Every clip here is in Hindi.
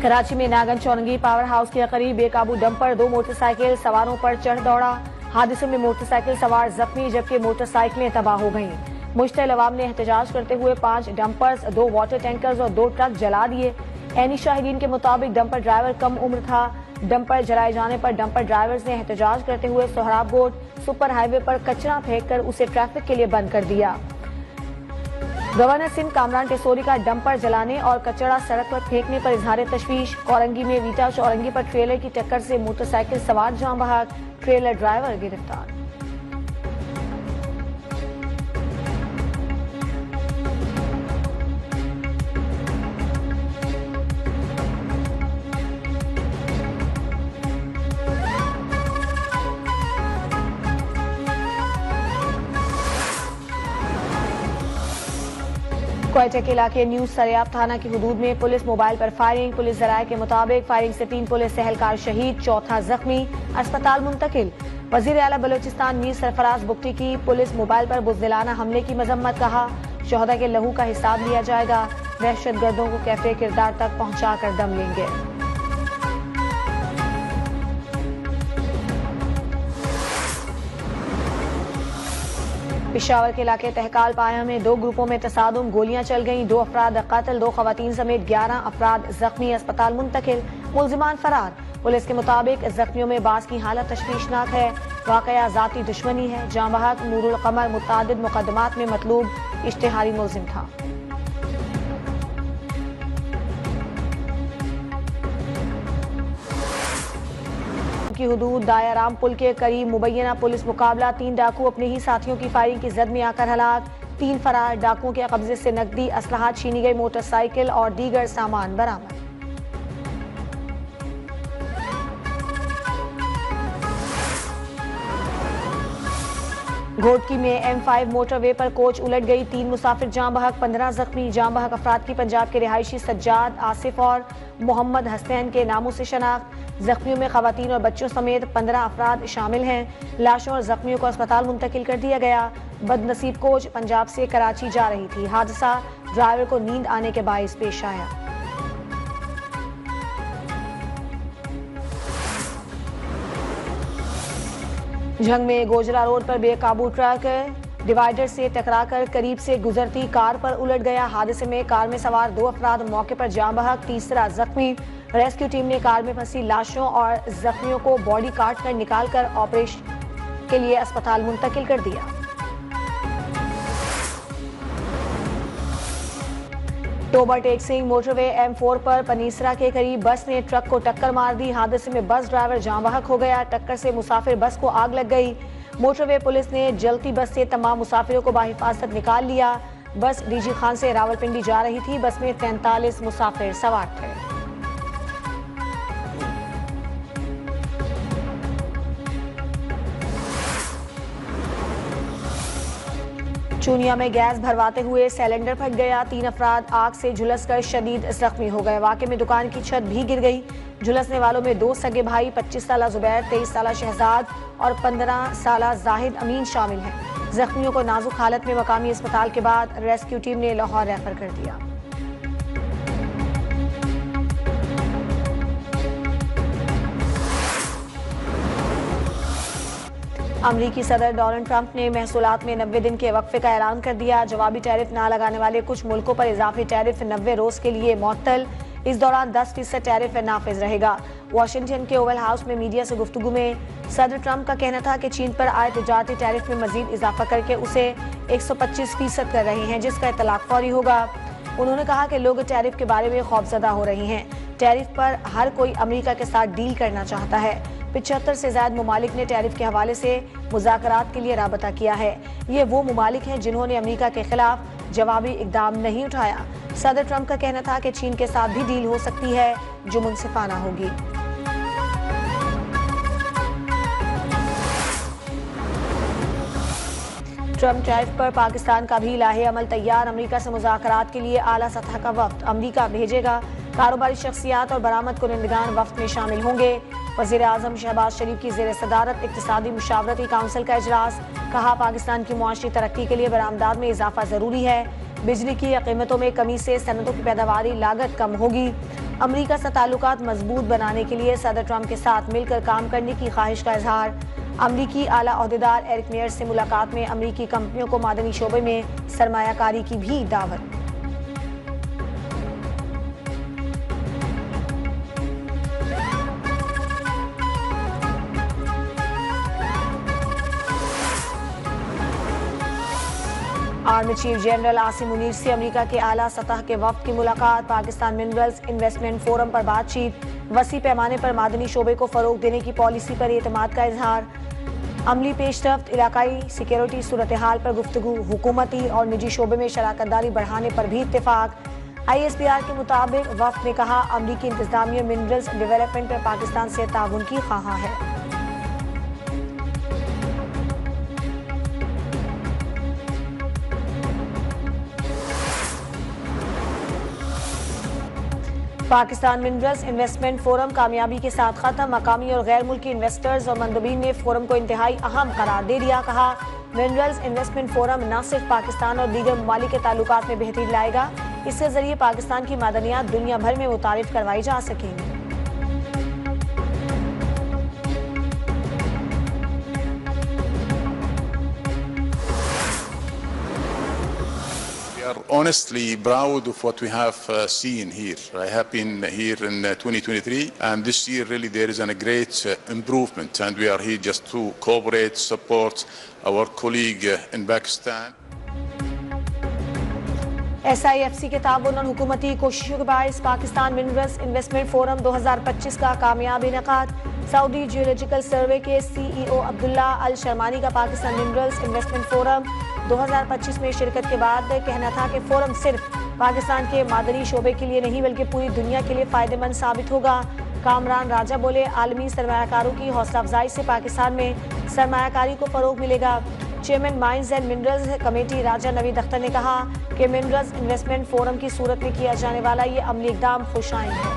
कराची में नागन चौरंगी पावर हाउस के करीब बेकाबू डंपर दो मोटरसाइकिल सवारों पर चढ़ दौड़ा। हादसे में मोटरसाइकिल सवार जख्मी जबकि मोटरसाइकिलें तबाह हो गईं। मुश्तइल अवाम ने एहतजाज करते हुए 5 डंपर्स, 2 वाटर टैंकर्स और 2 ट्रक जला दिए। ऐनी शाहिदीन के मुताबिक डंपर ड्राइवर कम उम्र था। डंपर जलाए जाने पर डंपर ड्राइवर्स ने एहतजाज करते हुए सोहराबगोट सुपर हाईवे पर कचरा फेंक कर उसे ट्रैफिक के लिए बंद कर दिया। गवर्नर सिंध कामरान टेसोरी का डंपर जलाने और कचरा सड़क पर फेंकने पर इजहार तशवीश। औरंगी में वीटा चौरंगी पर ट्रेलर की टक्कर से मोटरसाइकिल सवार जान बहक, ट्रेलर ड्राइवर गिरफ्तार। क्वेटा के इलाके न्यू सरियाब थाना की हुदूद में पुलिस मोबाइल पर फायरिंग। पुलिस जराये के मुताबिक फायरिंग से 3 पुलिस एहलकार शहीद, 4था जख्मी, अस्पताल मुंतकिल। वजीर आला बलोचिस्तान मीर सरफराज बुख्ती की पुलिस मोबाइल पर बुज़दिलाना हमले की मजम्मत। कहा, शोहदा के लहू का हिसाब लिया जाएगा, दहशतगर्दों को कैफे किरदार तक पहुंचाकर दम लेंगे। पिशावर के इलाके तहकाल पाया में 2 ग्रुपों में तसादुम, गोलियां चल गईं। 2 अफराद कत्ल, 2 खवातीन समेत 11 अफराद जख्मी, अस्पताल मुंतकिल, मुल्जिमान फरार। पुलिस के मुताबिक जख्मियों में बास की हालत तशवीशनाक है। वाकया जाती दुश्मनी है। जान बहक नूरुल कमर मुतादिद मुकदमात में मतलूब इश्तिहारी मुल्जिम था। की हुदूद दायाराम पुल के करीब मुबैना पुलिस मुकाबला। 3 डाकू अपने ही साथियों की फायरिंग की जद में आकर हलाक, 3 फरार। डाकुओं के कब्जे से नकदी, असलहा छीनी गई, मोटरसाइकिल और दीगर सामान बरामद। घोटकी में M5 मोटरवे पर कोच उलट गई, 3 मुसाफिर जान बहक, 15 जख्मी। जान बहक अफराद की पंजाब के रिहायशी सज्जाद, आसिफ और मोहम्मद हसनैन के नामों से शनाख्त। जख्मियों में खवातीन और बच्चों समेत 15 अफराद शामिल हैं। लाशों और जख्मियों को अस्पताल मुंतकिल कर दिया गया। बदनसीब कोच पंजाब से कराची जा रही थी। हादसा ड्राइवर को नींद आने के बाइस पेश आया। झंग में गोजरा रोड पर बेकाबू ट्रक डिवाइडर से टकराकर करीब से गुजरती कार पर उलट गया। हादसे में कार में सवार 2 अफराद मौके पर जान बहक, 3 जख्मी। रेस्क्यू टीम ने कार में फंसी लाशों और जख्मियों को बॉडी काट कर निकाल कर ऑपरेशन के लिए अस्पताल मुंतकिल कर दिया। टोबर टेक सिंह मोटरवे M4 पर पनीसरा के करीब बस ने ट्रक को टक्कर मार दी। हादसे में बस ड्राइवर जान बहक हो गया। टक्कर से मुसाफिर बस को आग लग गई। मोटरवे पुलिस ने जलती बस से तमाम मुसाफिरों को बाहिफाजत निकाल लिया। बस डीजी खान से रावलपिंडी जा रही थी। बस में 43 मुसाफिर सवार थे। चूनिया में गैस भरवाते हुए सिलेंडर फट गया। 3 अफराद आग से झुलसकर शदीद जख्मी हो गए। वाक़े में दुकान की छत भी गिर गई। झुलसने वालों में 2 सगे भाई 25 साला जुबैर, 23 साला शहजाद और 15 साला जाहिद अमीन शामिल हैं। जख्मियों को नाजुक हालत में मकामी अस्पताल के बाद रेस्क्यू टीम ने लाहौर रेफर कर दिया। अमरीकी सदर डोनाल्ड ट्रंप ने महसूलात में 90 दिन के वक्फे का ऐलान कर दिया। जवाबी टैरिफ न लगाने वाले कुछ मुल्कों पर इजाफी टैरिफ 90 रोज के लिए मुअत्तल। इस दौरान 10% टैरिफ नाफिज रहेगा। वाशिंगटन के ओवल हाउस में मीडिया से गुफ्तगू में सदर ट्रंप का कहना था कि चीन पर आए तिजारती टैरिफ में मजीद इजाफा करके उसे 125% कर रहे हैं, जिसका इतलाक फौरी होगा। उन्होंने कहा कि लोग टैरिफ के बारे में खौफजदा हो रहे हैं। टैरिफ पर हर कोई अमेरिका के साथ डील करना चाहता है। 75 से ज्यादा मुमालिक ने टैरिफ के हवाले से मुज़ाकरात के लिए राबता किया है। ये वो मुमालिक हैं जिन्होंने अमेरिका के खिलाफ जवाबी इकदाम नहीं उठाया। सदर ट्रंप का कहना था कि चीन के साथ भी डील हो सकती है जो मुनसिफाना होगी। ट्रंप टैरिफ पर पाकिस्तान का भी लाहे अमल तैयार। अमेरिका से मुज़ाकरात के लिए आला सतह का वफ्द अमेरिका भेजेगा। कारोबारी शख्सियात और बरामद कुनंदगान वफ्द में शामिल होंगे। वज़ीर आज़म शहबाज शरीफ की ज़ेर सदारत इक़्तिसादी मुशावरती काउंसिल का इजलास। कहा, पाकिस्तान की मुआशी तरक्की के लिए बरामदात में इजाफा जरूरी है। बिजली की कीमतों में कमी से सनतों की पैदावारी लागत कम होगी। अमरीका से ताल्लुकात मजबूत बनाने के लिए सदर ट्रंप के साथ मिलकर काम करने की ख्वाहिश का इजहार। अमरीकी आला अहदेदार एरिक मेयर से मुलाकात में अमरीकी कंपनियों को मादनी शोबे में सरमायाकारी की भी दावत। Army chief general Asim Munir से अमेरिका के आला सतह के वफ्द की मुलाकात। पाकिस्तान मिनरल्स इन्वेस्टमेंट फोरम पर बातचीत। वसी पैमाने पर मादनी शोबे को फरोग देने की पॉलिसी पर एतमाद का इजहार। अमली पेशरफ्त, इलाकाई सिक्योरिटी सूरत हाल पर गुफ्तगू। हुकूमती और निजी शोबे में शराकतदारी बढ़ाने पर भी इत्तेफाक। ISPR के मुताबिक वफ्द ने कहा अमरीकी इंतजामिया मिनरल्स डेवलपमेंट पर पाकिस्तान से ताउन की ख्वाह है। पाकिस्तान मिनरल्स इन्वेस्टमेंट फोरम कामयाबी के साथ खत्म। मकामी और गैर मुल्की इन्वेस्टर्स और मंदबीन ने फोरम को इंतहाई अहम करार दे दिया। कहा मिनरल्स इन्वेस्टमेंट फोरम न सिर्फ पाकिस्तान और दीगर ममालिक के ताल्लुकात में बेहतरी लाएगा, इसके जरिए पाकिस्तान की मादनियात दुनिया भर में मुतारिफ करवाई जा सकेंगी। We are honestly proud of what we have seen here. I have been here in 2023, and this year really there is a great improvement, and we are here just to cooperate, support our colleague in Pakistan. SIFC के ताउन और हुकूमती कोशिशों के बायस पाकिस्तान मिनरल्स इन्वेस्टमेंट फोरम 2025 का कामयाब इनेकाद। सऊदी जियोलॉजिकल सर्वे के CEO अब्दुल्ला अल शर्मानी का पाकिस्तान मिनरल्स इन्वेस्टमेंट फोरम 2025 में शिरकत के बाद कहना था कि फोरम सिर्फ पाकिस्तान के मादनी शोबे के लिए नहीं बल्कि पूरी दुनिया के लिए फ़ायदेमंद साबित होगा। कामरान राजा बोले आलमी सरमायाकारों की हौसला अफजाई से पाकिस्तान में सरमायाकारी को फ़रोग मिलेगा। Chairman mines and minerals committee Raja Naveed Akhtar ने कहा कि मिनरल्स इन्वेस्टमेंट फोरम की सूरत में किया जाने वाला ये अमली इक़दाम खुशाइन है।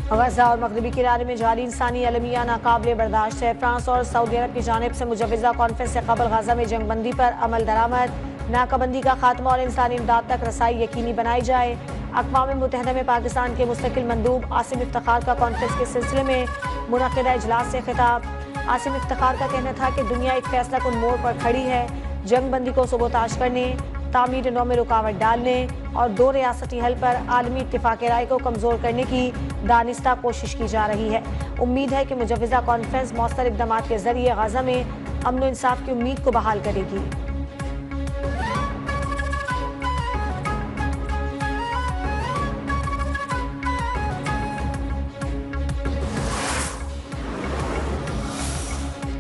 गजा और मगरबी किनारे में जारी इंसानी अलमिया नाकाबिले बर्दाश्त है। फ्रांस और सऊदी अरब की जानिब से मुजव्वज़ा कॉन्फ्रेंस से कबल गजा में जंगबंदी पर अमल दरामद, नाकाबंदी का खात्मा और इंसानी इमदाद तक रसाई यकीनी बनाई जाए। अक़वाम मुत्तहिदा में पाकिस्तान के मुस्तकिल मंदूब आसिम इफ्तिखार का कॉन्फ्रेंस के सिलसिले में मुनक़िदा इजलास से खिताब। आसिम इफ्तिखार का कहना था कि दुनिया एक फैसला कुन मोड़ पर खड़ी है। जंगबंदी को सबोताश करने, तामीर नौ में रुकावट डालने और दो रियासती हल पर आलमी इत्तिफाक राय को कमज़ोर करने की दानिस्ता कोशिश की जा रही है। उम्मीद है कि मुजव्वज़ा कॉन्फ्रेंस मौसर इक़दाम के ज़रिए गजा में अमन व इंसाफ की उम्मीद को बहाल करेगी।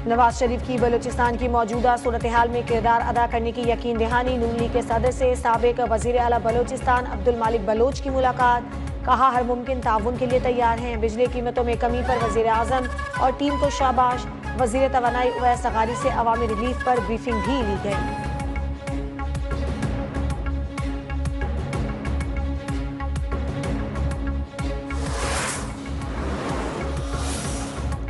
नवाज शरीफ की बलूचिस्तान की मौजूदा सूरत हाल में किरदार अदा करने की यकीन दहानी। नून लीग के सदर से साबिक वज़ीर आला बलूचिस्तान अब्दुल मालिक बलोच की मुलाकात। कहा हर मुमकिन ताउन के लिए तैयार हैं। बिजली कीमतों में कमी पर वज़ीर आज़म और टीम को शाबाश। वज़ीर तवानाई उवैस ग़ारी से अवामी रिलीफ पर ब्रीफिंग भी ली गई।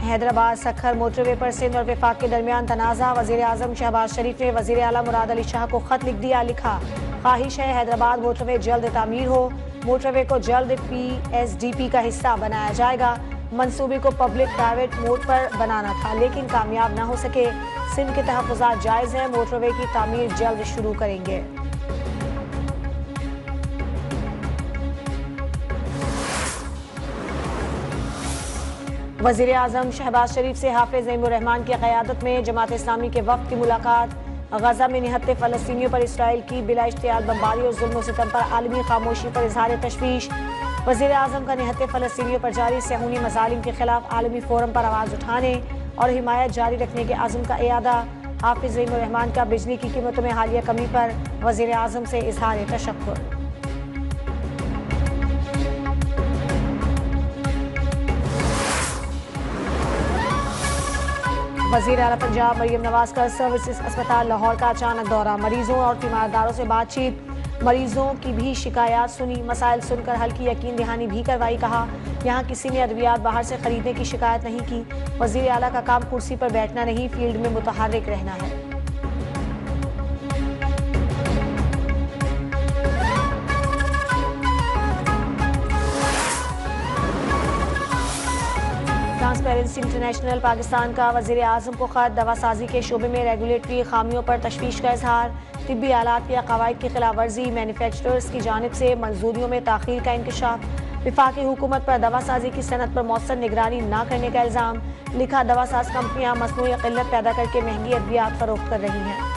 हैदराबाद सखर मोटरवे पर सिंध और विफाक के दरमियान तनाज़ा। वज़ीर आज़म शहबाज शरीफ ने वज़ीर आला मुराद अली शाह को खत लिख दिया। लिखा ख्वाहिश है हैदराबाद मोटरवे जल्द तामीर हो। मोटरवे को जल्द PSDP का हिस्सा बनाया जाएगा। मंसूबे को पब्लिक प्राइवेट मोड पर बनाना था लेकिन कामयाब न हो सके। सिंध के तहफ़्फ़ुज़ात जायज़ हैं। मोटरवे की तामीर जल्द शुरू करेंगे। वज़ीर आज़म शहबाज शरीफ से हाफिज़ ज़ैनुर रहमान की क़यादत में जमात इस्लामी के वफ़द की मुलाकात। गजा में निहत्ते फ़लस्तीनियों पर इसराइल की बिला इश्तियाल बमबारी और जुल्म सितम पर आलमी खामोशी पर इज़हार तशवीश। वज़ीर आज़म का निहत्ते फ़लस्तीनियों पर जारी सहूनी मज़ालिम के खिलाफ आलमी फोरम पर आवाज़ उठाने और हिमायत जारी रखने के आज़म का इयादा। हाफिज़ ज़ैनुर रहमान का बिजली की कीमतों में हालिया कमी पर वज़ीर आज़म से इज़हार तशक्कुर। वज़ीर आला पंजाब मरीम नवाज का सर्विसेज अस्पताल लाहौर का अचानक दौरा। मरीजों और तीमारदारों से बातचीत। मरीजों की भी शिकायत सुनी, मसाइल सुनकर हल की यकीन दहानी भी करवाई। कहा यहाँ किसी ने अद्वियात बाहर से खरीदने की शिकायत नहीं की। वज़ीर आला का काम कुर्सी पर बैठना नहीं, फील्ड में मुतहर्रिक रहना है। ट्रांसपेरेंसी इंटरनेशनल पाकिस्तान का वज़ीर आज़म को खत, दवासाजी के शोबे में रेगुलेटरी खामियों पर तशवीश का इजहार, तिब्बी आलात के कवायद की खिलाफ वर्जी, मैन्युफैक्चरर्स की जानिब से मंजूरियों में ताख़ीर का इंकशाफ, विफाकी हुकूमत पर दवासाजी की सनत पर मौसर निगरानी न करने का इल्ज़ाम, लिखा दवासाज कंपनियां मसनूई क़िल्लत पैदा करके महंगी अद्वियात फरोख्त कर रही हैं।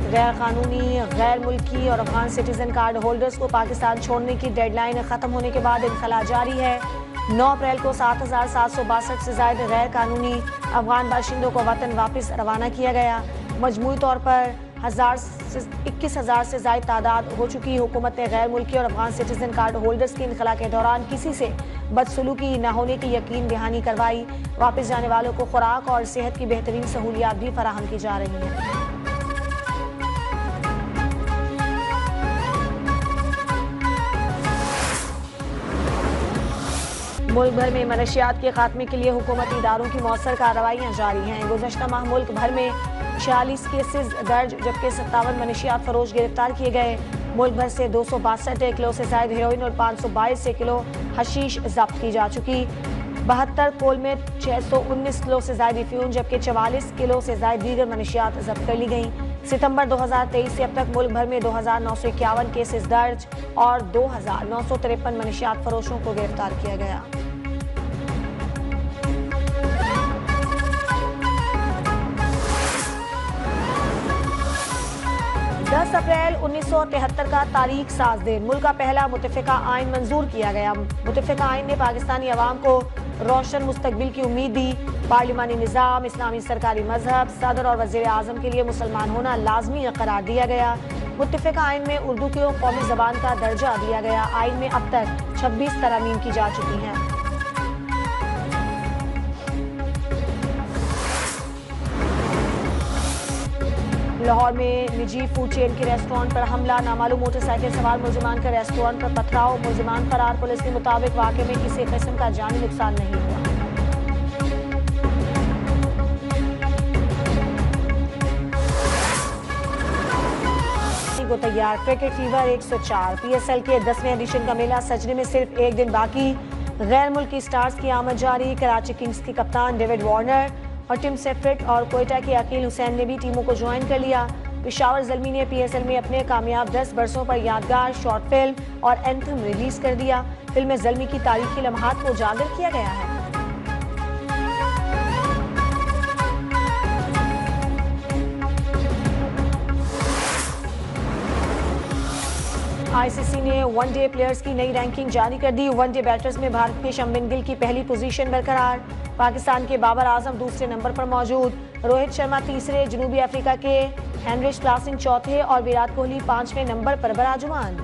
गैर कानूनी, गैर मुल्की और अफगान सिटीजन कार्ड होल्डर्स को पाकिस्तान छोड़ने की डेडलाइन खत्म होने के बाद इनखला जारी है। 9 अप्रैल को 7,762 से ज्यादा गैर कानूनी अफगान बाशिंदों को वतन वापस रवाना किया गया। मजमूई तौर पर 21,000 से ज्यादा तादाद हो चुकी। हुकूमत ने गैर मुल्की और अफगान सिटीजन कार्ड होल्डर्स की इनखला के दौरान किसी से बदसलूकी न होने की यकीन दहानी करवाई। वापस जाने वालों को खुराक और सेहत की बेहतरीन सहूलियात भी फराहम की जा रही हैं। मुल्क भर में मनशियात के खात्मे के लिए हुकूमती इदारों की मौसर कार्रवाइयाँ जारी हैं। गुज़श्ता माह मुल्क भर में 46 केसेस दर्ज, जबकि 57 मनशियात फरोश गिरफ्तार किए गए। मुल्क भर से 262 किलो से ज्यादा हेरोइन और 522 किलो हशीश जब्त की जा चुकी। 72 कोल में 619 किलो से ज्यादा अफीम, जबकि 44 किलो से ज्यादा दीगर मनशियात जब्त कर ली गई। सितंबर 2023 से अब तक मुल्क भर में 2,951 केसेस दर्ज और 2,953 मनशियात फरोशों को गिरफ्तार किया गया। 10 अप्रैल 1973 का तारीख साज दिन मुल्क का पहला मुतफ़िका आइन मंजूर किया गया। मुतफ़िका आइन ने पाकिस्तानी अवाम को रोशन मुस्तकबिल की उम्मीद दी। पार्लिमानी निज़ाम, इस्लामी सरकारी मजहब, सदर और वज़ीर आज़म के लिए मुसलमान होना लाजमी करार दिया गया। मुतफ़िका आइन में उर्दू को कौमी ज़बान का दर्जा दिया गया। आइन में अब तक 26 तरमीम की जा चुकी हैं। लाहौर में निजी फूड चेन के रेस्टोरेंट पर हमला, नामालूम मोटरसाइकिल सवार मुलजिमान का रेस्टोरेंट पर पथराव, मुलजिमान फरार। पुलिस के मुताबिक वाक़े में किसी किस्म का जानी नुकसान नहीं हुआ। को तैयार क्रिकेट फीवर 104 PSL के 10वें एडिशन का मेला सजने में सिर्फ एक दिन बाकी। गैर मुल्की स्टार्स की आमद जारी। कराची किंग्स के कप्तान डेविड वार्नर और टिम सेफ्रिट और कोयटा के अकील हुसैन ने भी टीमों को ज्वाइन कर लिया। पेशावर ज़ल्मी ने PSL में अपने कामयाब 10 बरसों पर यादगार शॉर्ट फिल्म और एंथम रिलीज कर दिया। फिल्म में ज़ल्मी की तारीखी लम्हात को उजागर किया गया है। ICC ने वनडे प्लेयर्स की नई रैंकिंग जारी कर दी। वनडे बैटर्स में भारत के शम्बिन गिल की पहली पोजीशन बरकरार। पाकिस्तान के बाबर आजम दूसरे नंबर पर मौजूद। रोहित शर्मा तीसरे, जनूबी अफ्रीका के हेनरिच क्लासन चौथे और विराट कोहली 5वें नंबर पर बराजुमान।